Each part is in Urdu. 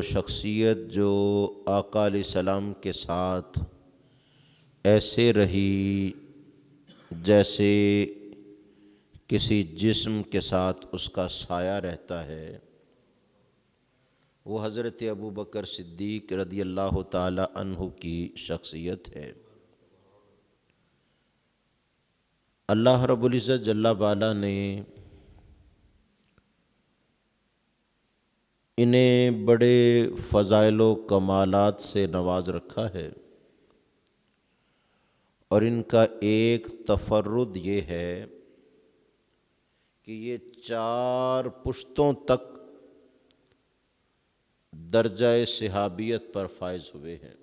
شخصیت جو آقا علیہ السلام کے ساتھ ایسے رہی جیسے کسی جسم کے ساتھ اس کا سایہ رہتا ہے، وہ حضرت ابو بکر صدیق رضی اللہ تعالی عنہ کی شخصیت ہے۔ اللہ رب العزت جل وعلا نے انہیں بڑے فضائل و کمالات سے نواز رکھا ہے، اور ان کا ایک تفرد یہ ہے کہ یہ 4 پشتوں تک درجہ صحابیت پر فائز ہوئے ہیں۔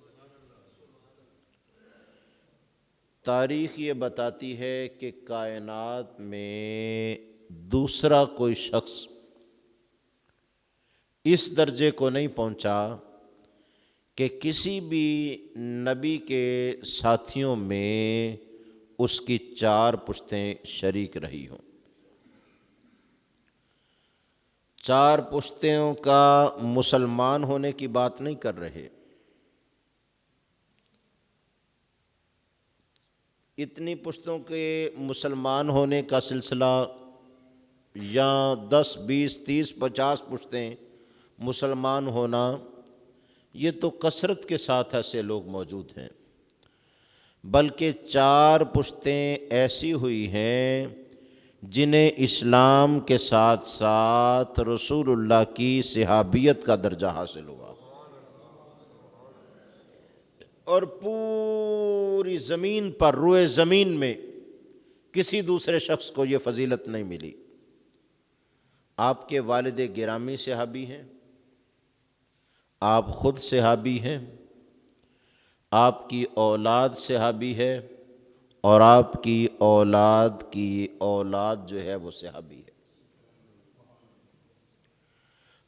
تاریخ یہ بتاتی ہے کہ کائنات میں دوسرا کوئی شخص اس درجے کو نہیں پہنچا کہ کسی بھی نبی کے ساتھیوں میں اس کی 4 پشتیں شریک رہی ہوں۔ 4 پشتوں کا مسلمان ہونے کی بات نہیں کر رہے، اتنی پشتوں کے مسلمان ہونے کا سلسلہ یا 10 20 30 50 پشتیں مسلمان ہونا، یہ تو کثرت کے ساتھ ایسے لوگ موجود ہیں، بلکہ 4 پشتیں ایسی ہوئی ہیں جنہیں اسلام کے ساتھ ساتھ رسول اللہ کی صحابیت کا درجہ حاصل ہوا، اور پوری زمین پر، روئے زمین میں کسی دوسرے شخص کو یہ فضیلت نہیں ملی۔ آپ کے والد گرامی صحابی ہیں، آپ خود صحابی ہیں، آپ کی اولاد صحابی ہے، اور آپ کی اولاد کی اولاد جو ہے وہ صحابی ہے۔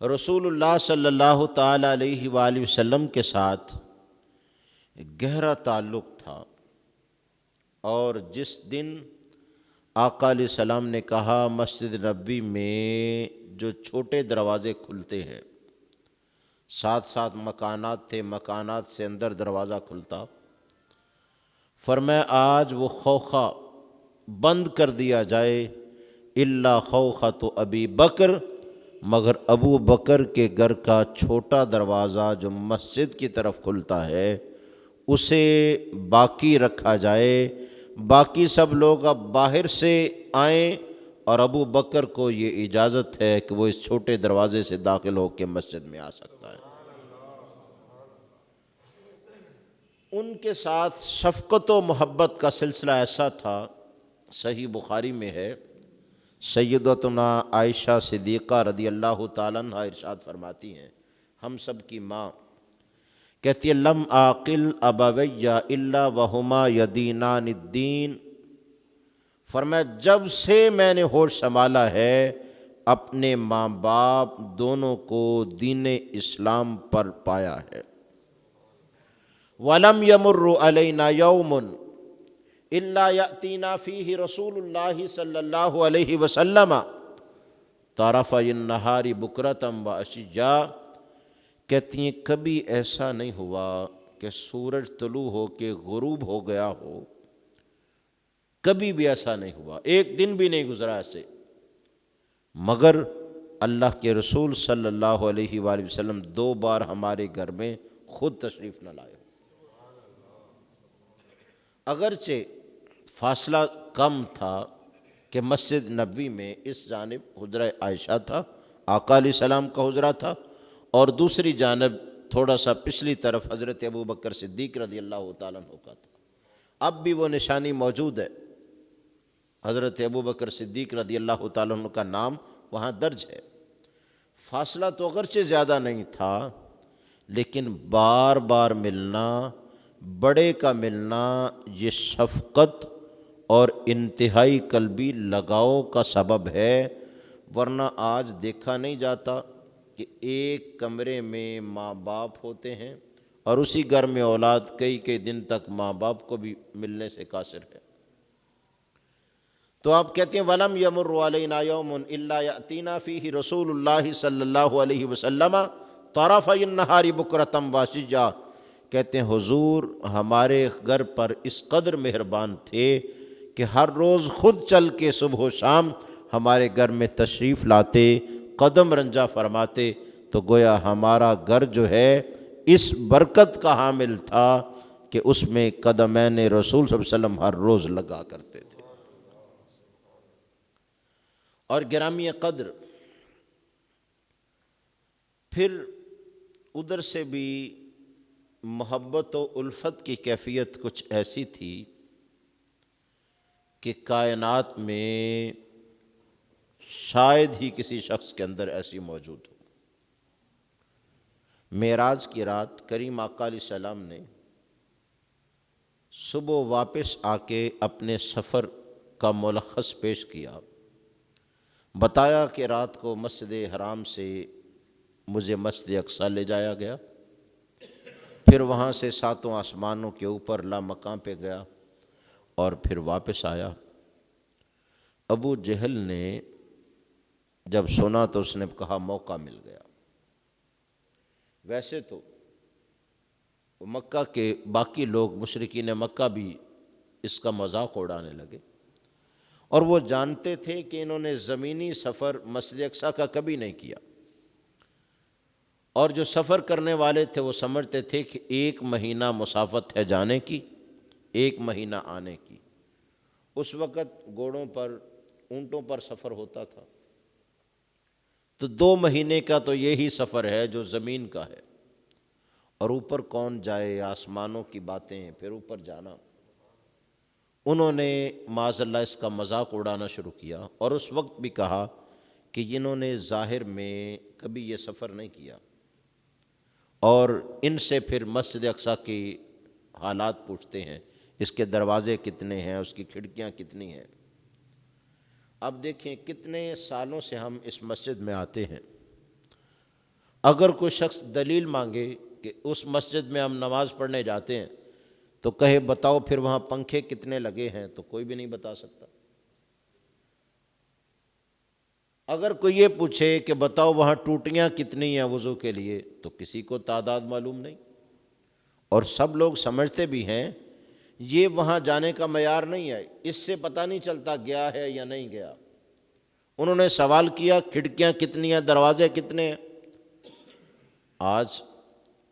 رسول اللہ صلی اللہ تعالی علیہ وآلہ وسلم کے ساتھ گہرا تعلق تھا، اور جس دن آقا علیہ السلام نے کہا مسجد نبوی میں جو چھوٹے دروازے کھلتے ہیں، 7 مکانات تھے، مکانات سے اندر دروازہ کھلتا، فرمایا آج وہ خوخہ بند کر دیا جائے، الا خوخۃ ابی بکر، مگر ابو بکر کے گھر کا چھوٹا دروازہ جو مسجد کی طرف کھلتا ہے اسے باقی رکھا جائے، باقی سب لوگ اب باہر سے آئیں، اور ابو بکر کو یہ اجازت ہے کہ وہ اس چھوٹے دروازے سے داخل ہو کے مسجد میں آ سکتا ہے۔ ان کے ساتھ شفقت و محبت کا سلسلہ ایسا تھا، صحیح بخاری میں ہے، سیدتنا عائشہ صدیقہ رضی اللہ تعالیٰ عنہ ارشاد فرماتی ہیں، ہم سب کی ماں کہتی ہے لم عاقل ابوی الا وہما یدینان الدین، فرمایا جب سے میں نے ہوش سنبھالا ہے اپنے ماں باپ دونوں کو دین اسلام پر پایا ہے۔ وَلَمْ يَمُرُّ عَلَيْنَا يَوْمٌ إِلَّا يَأْتِينَا فِيهِ رَسُولُ اللَّهِ صلی اللہ علیہ وسلم طَرَفَيِ النَّهَارِ بُكْرَةً وَعَشِيًّا، کہتی ہیں کبھی ایسا نہیں ہوا کہ سورج طلوع ہو کے غروب ہو گیا ہو، کبھی بھی ایسا نہیں ہوا، ایک دن بھی نہیں گزرا ایسے، مگر اللہ کے رسول صلی اللہ علیہ وآلہ وسلم 2 بار ہمارے گھر میں خود تشریف نہ لائے۔ اگرچہ فاصلہ کم تھا کہ مسجد نبوی میں اس جانب حجرہ عائشہ تھا، آقا علیہ السلام کا حجرہ تھا، اور دوسری جانب تھوڑا سا پچھلی طرف حضرت ابو بکر صدیق رضی اللہ تعالیٰ عنہ کا تھا۔ اب بھی وہ نشانی موجود ہے، حضرت ابو بکر صدیق رضی اللہ تعالیٰ عنہ کا نام وہاں درج ہے۔ فاصلہ تو اگرچہ زیادہ نہیں تھا، لیکن بار بار ملنا، بڑے کا ملنا، یہ شفقت اور انتہائی قلبی لگاؤ کا سبب ہے، ورنہ آج دیکھا نہیں جاتا کہ ایک کمرے میں ماں باپ ہوتے ہیں اور اسی گھر میں اولاد کئی دن تک ماں باپ کو بھی ملنے سے قاصر ہے۔ تو آپ کہتے ہیں وَلَمْ يَمُرُّ عَلَيْنَا يَوْمٌ إِلَّا يَأْتِينَا فِيهِ رَسُولُ اللَّهِ صلی اللہ علیہ وسلم طرفی النہار بکرۃ وعشیا، کہتے ہیں حضور ہمارے گھر پر اس قدر مہربان تھے کہ ہر روز خود چل کے صبح و شام ہمارے گھر میں تشریف لاتے، قدم رنجا فرماتے، تو گویا ہمارا گھر جو ہے اس برکت کا حامل تھا کہ اس میں قدمین رسول صلی اللہ علیہ وسلم ہر روز لگا کرتے تھے۔ اور گرامی قدر، پھر ادھر سے بھی محبت و الفت کی کیفیت کچھ ایسی تھی کہ کائنات میں شاید ہی کسی شخص کے اندر ایسی موجود ہو۔ معراج کی رات کریم آقا علیہ السلام نے صبح واپس آ کے اپنے سفر کا ملخص پیش کیا، بتایا کہ رات کو مسجد حرام سے مجھے مسجد اقصیٰ لے جایا گیا، پھر وہاں سے ساتوں آسمانوں کے اوپر لامقام پہ گیا اور پھر واپس آیا۔ ابو جہل نے جب سنا تو اس نے کہا موقع مل گیا۔ ویسے تو مکہ کے باقی لوگ مشرکین مکہ بھی اس کا مذاق اڑانے لگے، اور وہ جانتے تھے کہ انہوں نے زمینی سفر مسجد اقصیٰ کا کبھی نہیں کیا، اور جو سفر کرنے والے تھے وہ سمجھتے تھے کہ 1 مہینہ مسافت ہے جانے کی، 1 مہینہ آنے کی۔ اس وقت گھوڑوں پر، اونٹوں پر سفر ہوتا تھا، تو 2 مہینے کا تو یہی سفر ہے جو زمین کا ہے، اور اوپر کون جائے، آسمانوں کی باتیں، پھر اوپر جانا۔ انہوں نے معاذ اللہ اس کا مذاق اڑانا شروع کیا، اور اس وقت بھی کہا کہ جنہوں نے ظاہر میں کبھی یہ سفر نہیں کیا، اور ان سے پھر مسجد اقصیٰ کی حالات پوچھتے ہیں، اس کے دروازے کتنے ہیں، اس کی کھڑکیاں کتنی ہیں۔ اب دیکھیں کتنے سالوں سے ہم اس مسجد میں آتے ہیں، اگر کوئی شخص دلیل مانگے کہ اس مسجد میں ہم نماز پڑھنے جاتے ہیں تو کہے بتاؤ پھر وہاں پنکھے کتنے لگے ہیں، تو کوئی بھی نہیں بتا سکتا۔ اگر کوئی یہ پوچھے کہ بتاؤ وہاں ٹوٹیاں کتنی ہیں وضو کے لیے، تو کسی کو تعداد معلوم نہیں، اور سب لوگ سمجھتے بھی ہیں یہ وہاں جانے کا معیار نہیں ہے، اس سے پتہ نہیں چلتا گیا ہے یا نہیں گیا۔ انہوں نے سوال کیا کھڑکیاں کتنی ہیں، دروازے کتنے ہیں۔ آج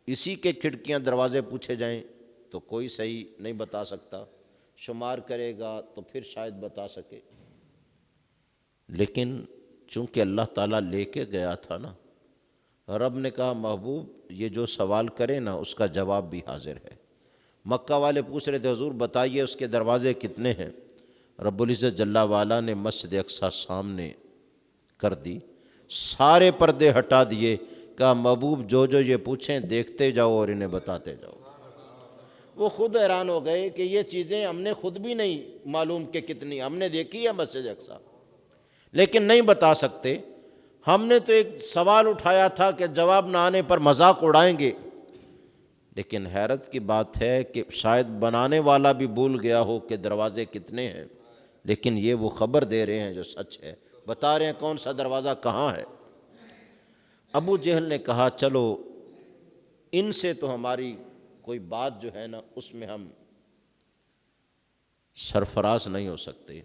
اسی کے کھڑکیاں دروازے پوچھے جائیں تو کوئی صحیح نہیں بتا سکتا، شمار کرے گا تو پھر شاید بتا سکے، لیکن چونکہ اللہ تعالیٰ لے کے گیا تھا نا، رب نے کہا محبوب یہ جو سوال کرے نا اس کا جواب بھی حاضر ہے۔ مکہ والے پوچھ رہے تھے حضور بتائیے اس کے دروازے کتنے ہیں، رب العزت جل وعلا نے مسجد اقصیٰ سامنے کر دی، سارے پردے ہٹا دیے، کہا محبوب جو جو یہ پوچھیں دیکھتے جاؤ اور انہیں بتاتے جاؤ۔ وہ خود حیران ہو گئے کہ یہ چیزیں ہم نے خود بھی نہیں معلوم کہ کتنی، ہم نے دیکھی ہے مسجد اقصیٰ لیکن نہیں بتا سکتے۔ ہم نے تو ایک سوال اٹھایا تھا کہ جواب نہ آنے پر مذاق اڑائیں گے، لیکن حیرت کی بات ہے کہ شاید بنانے والا بھی بھول گیا ہو کہ دروازے کتنے ہیں، لیکن یہ وہ خبر دے رہے ہیں جو سچ ہے، بتا رہے ہیں کون سا دروازہ کہاں ہے۔ ابو جہل نے کہا چلو ان سے تو ہماری کوئی بات جو ہے نا اس میں ہم سرفراز نہیں ہو سکتے،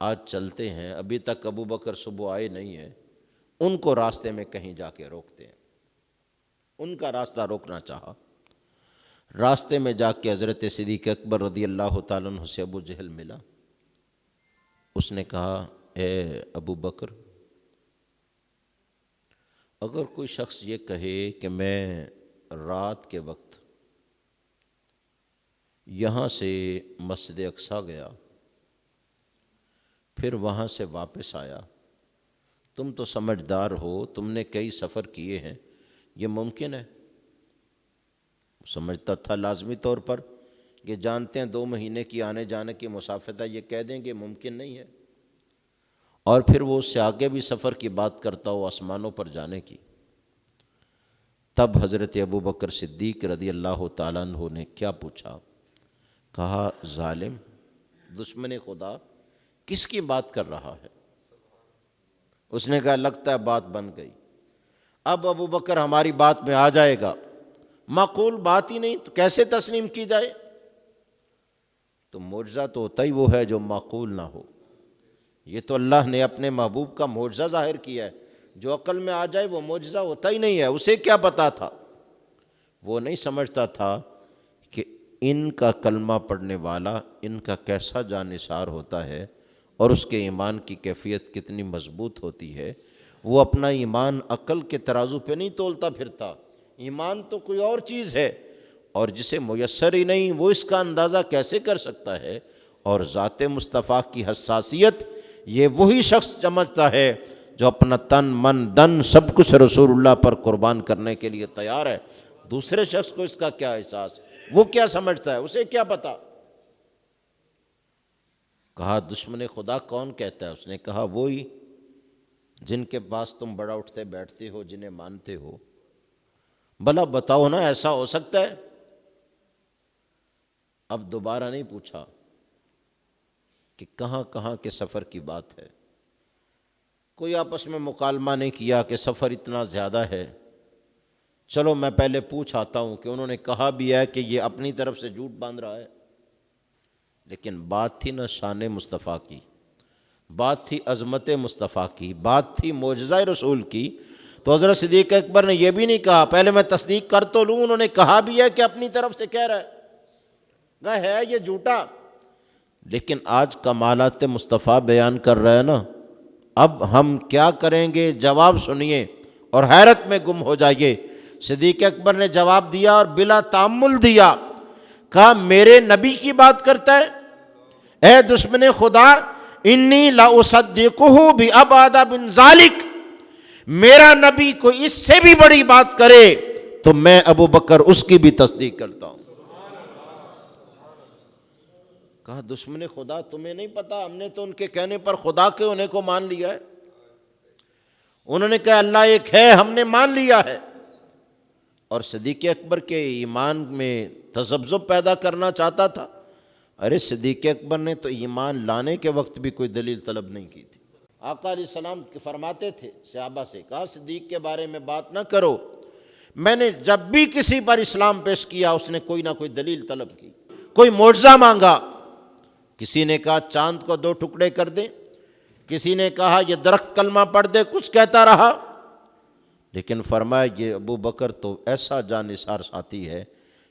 آج چلتے ہیں، ابھی تک ابو بکر صبح آئے نہیں ہیں، ان کو راستے میں کہیں جا کے روکتے ہیں۔ ان کا راستہ روکنا چاہا، راستے میں جا کے حضرت صدیق اکبر رضی اللہ تعالیٰ عنہ سے ابو جہل ملا۔ اس نے کہا اے ابو بکر، اگر کوئی شخص یہ کہے کہ میں رات کے وقت یہاں سے مسجد اقصیٰ گیا پھر وہاں سے واپس آیا، تم تو سمجھدار ہو، تم نے کئی سفر کیے ہیں، یہ ممکن ہے؟ سمجھتا تھا لازمی طور پر یہ جانتے ہیں 2 مہینے کی آنے جانے کی مسافت ہے، یہ کہہ دیں کہ ممکن نہیں ہے، اور پھر وہ اس سے آگے بھی سفر کی بات کرتا ہو آسمانوں پر جانے کی۔ تب حضرت ابو بکر صدیق رضی اللہ تعالیٰ عنہ نے کیا پوچھا؟ کہا ظالم، دشمن خدا کس کی بات کر رہا ہے؟ اس نے کہا لگتا ہے بات بن گئی۔ اب ابو بکر ہماری بات میں آ جائے گا، معقول بات ہی نہیں تو کیسے تسلیم کی جائے؟ تو معجزہ تو ہوتا ہی وہ ہے جو معقول نہ ہو۔ یہ تو اللہ نے اپنے محبوب کا معجزہ ظاہر کیا ہے، جو عقل میں آ جائے وہ معجزہ ہوتا ہی نہیں ہے۔ اسے کیا پتا تھا؟ وہ نہیں سمجھتا تھا کہ ان کا کلمہ پڑھنے والا ان کا کیسا جانثار ہوتا ہے اور اس کے ایمان کی کیفیت کتنی مضبوط ہوتی ہے۔ وہ اپنا ایمان عقل کے ترازو پہ نہیں تولتا پھرتا، ایمان تو کوئی اور چیز ہے، اور جسے میسر ہی نہیں وہ اس کا اندازہ کیسے کر سکتا ہے؟ اور ذات مصطفیٰ کی حساسیت یہ وہی شخص سمجھتا ہے جو اپنا تن من دن سب کچھ رسول اللہ پر قربان کرنے کے لیے تیار ہے۔ دوسرے شخص کو اس کا کیا احساس، وہ کیا سمجھتا ہے، اسے کیا پتا؟ کہا دشمن خدا کون کہتا ہے؟ اس نے کہا وہی جن کے پاس تم بڑا اٹھتے بیٹھتے ہو، جنہیں مانتے ہو۔ بھلا بتاؤ نا، ایسا ہو سکتا ہے؟ اب دوبارہ نہیں پوچھا کہ کہاں کہاں کے سفر کی بات ہے، کوئی آپس میں مکالمہ نہیں کیا کہ سفر اتنا زیادہ ہے، چلو میں پہلے پوچھ آتا ہوں کہ انہوں نے کہا بھی ہے کہ یہ اپنی طرف سے جھوٹ باندھ رہا ہے۔ لیکن بات تھی نا شان مصطفیٰ کی، بات تھی عظمت مصطفیٰ کی، بات تھی معجزہ رسول کی، تو حضرت صدیق اکبر نے یہ بھی نہیں کہا پہلے میں تصدیق کر تو لوں، انہوں نے کہا بھی ہے کہ اپنی طرف سے کہہ رہا ہے یہ جھوٹا۔ لیکن آج کمالات مصطفیٰ بیان کر رہا ہے نا، اب ہم کیا کریں گے؟ جواب سنیے اور حیرت میں گم ہو جائیے۔ صدیق اکبر نے جواب دیا اور بلا تامل دیا، کہا میرے نبی کی بات کرتا ہے؟ اے دشمن خدا، انی لاصدقہ بابعد من ذالک، میرا نبی کو اس سے بھی بڑی بات کرے تو میں ابو بکر اس کی بھی تصدیق کرتا ہوں۔ کہا دشمن خدا تمہیں نہیں پتا، ہم نے تو ان کے کہنے پر خدا کے ہونے کو مان لیا ہے۔ انہوں نے کہا اللہ ایک ہے، ہم نے مان لیا ہے۔ اور صدیق اکبر کے ایمان میں تذبذب پیدا کرنا چاہتا تھا۔ ارے صدیق اکبر نے تو ایمان لانے کے وقت بھی کوئی دلیل طلب نہیں کی تھی۔ آقا علیہ السلام فرماتے تھے صحابہ سے، کہا صدیق کے بارے میں بات نہ کرو، میں نے جب بھی کسی پر اسلام پیش کیا اس نے کوئی نہ کوئی دلیل طلب کی، کوئی معجزہ مانگا۔ کسی نے کہا چاند کو 2 ٹکڑے کر دیں، کسی نے کہا یہ درخت کلمہ پڑھ دے، کچھ کہتا رہا۔ لیکن فرمایا یہ ابو بکر تو ایسا جانثار ساتھی ہے،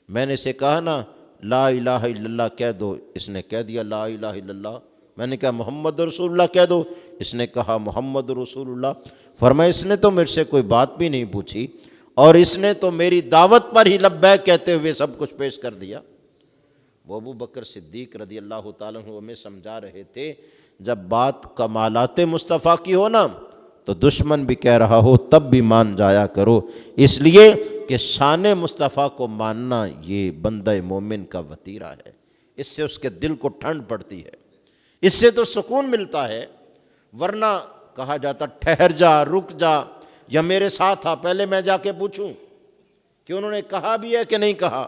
میں نے اسے کہا نا لا الہ الا اللہ کہہ دو، اس نے کہہ دیا لا الہ الا اللہ۔ میں نے کہا محمد رسول اللہ کہہ دو، اس نے کہا محمد رسول اللہ۔ فرمایا اس نے تو میرے سے کوئی بات بھی نہیں پوچھی، اور اس نے تو میری دعوت پر ہی لبیک کہتے ہوئے سب کچھ پیش کر دیا۔ وہ ابو بکر صدیق رضی اللہ تعالیٰ عنہ ہمیں سمجھا رہے تھے جب بات کمالات مصطفیٰ کی ہو نا تو دشمن بھی کہہ رہا ہو تب بھی مان جایا کرو، اس لیے کہ شان مصطفیٰ کو ماننا یہ بندہ مومن کا وتیرہ ہے، اس سے اس کے دل کو ٹھنڈ پڑتی ہے، اس سے تو سکون ملتا ہے۔ ورنہ کہا جاتا ٹھہر جا، رک جا، یا میرے ساتھ آ، پہلے میں جا کے پوچھوں کہ انہوں نے کہا بھی ہے کہ نہیں کہا۔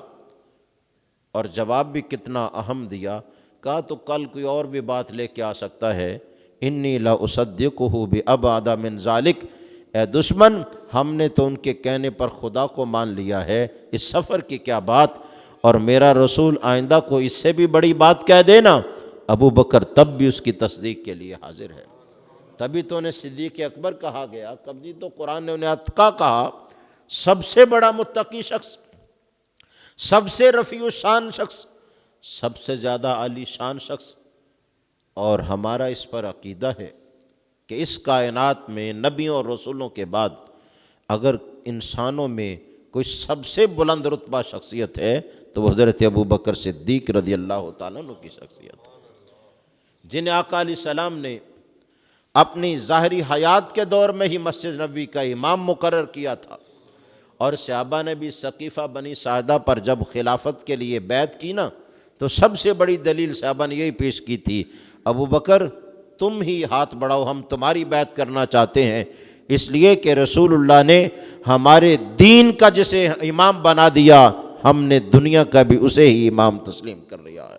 اور جواب بھی کتنا اہم دیا، کہا تو کل کوئی اور بھی بات لے کے آ سکتا ہے، انی لاصدقہ بابعد من ذالک، اے دشمن ہم نے تو ان کے کہنے پر خدا کو مان لیا ہے، اس سفر کی کیا بات؟ اور میرا رسول آئندہ کو اس سے بھی بڑی بات کہہ دینا، ابو بکر تب بھی اس کی تصدیق کے لیے حاضر ہے۔ تبھی تو انہیں صدیق اکبر کہا گیا، کبھی تو قرآن نے انہیں اتقا کہا، سب سے بڑا متقی شخص، سب سے رفیع الشان شخص، سب سے زیادہ عالی شان شخص۔ اور ہمارا اس پر عقیدہ ہے کہ اس کائنات میں نبیوں اور رسولوں کے بعد اگر انسانوں میں کوئی سب سے بلند رتبہ شخصیت ہے تو وہ حضرت ابو بکر صدیق رضی اللہ تعالیٰ عنہ کی شخصیت ہے، جنہیں آقا علیہ السلام نے اپنی ظاہری حیات کے دور میں ہی مسجد نبوی کا امام مقرر کیا تھا، اور صحابہ نے بھی ثقیفہ بنی ساعدہ پر جب خلافت کے لیے بیعت کی نا تو سب سے بڑی دلیل صحابہ نے یہی پیش کی تھی، ابو بکر تم ہی ہاتھ بڑھاؤ، ہم تمہاری بیعت کرنا چاہتے ہیں، اس لیے کہ رسول اللہ نے ہمارے دین کا جسے امام بنا دیا، ہم نے دنیا کا بھی اسے ہی امام تسلیم کر لیا ہے۔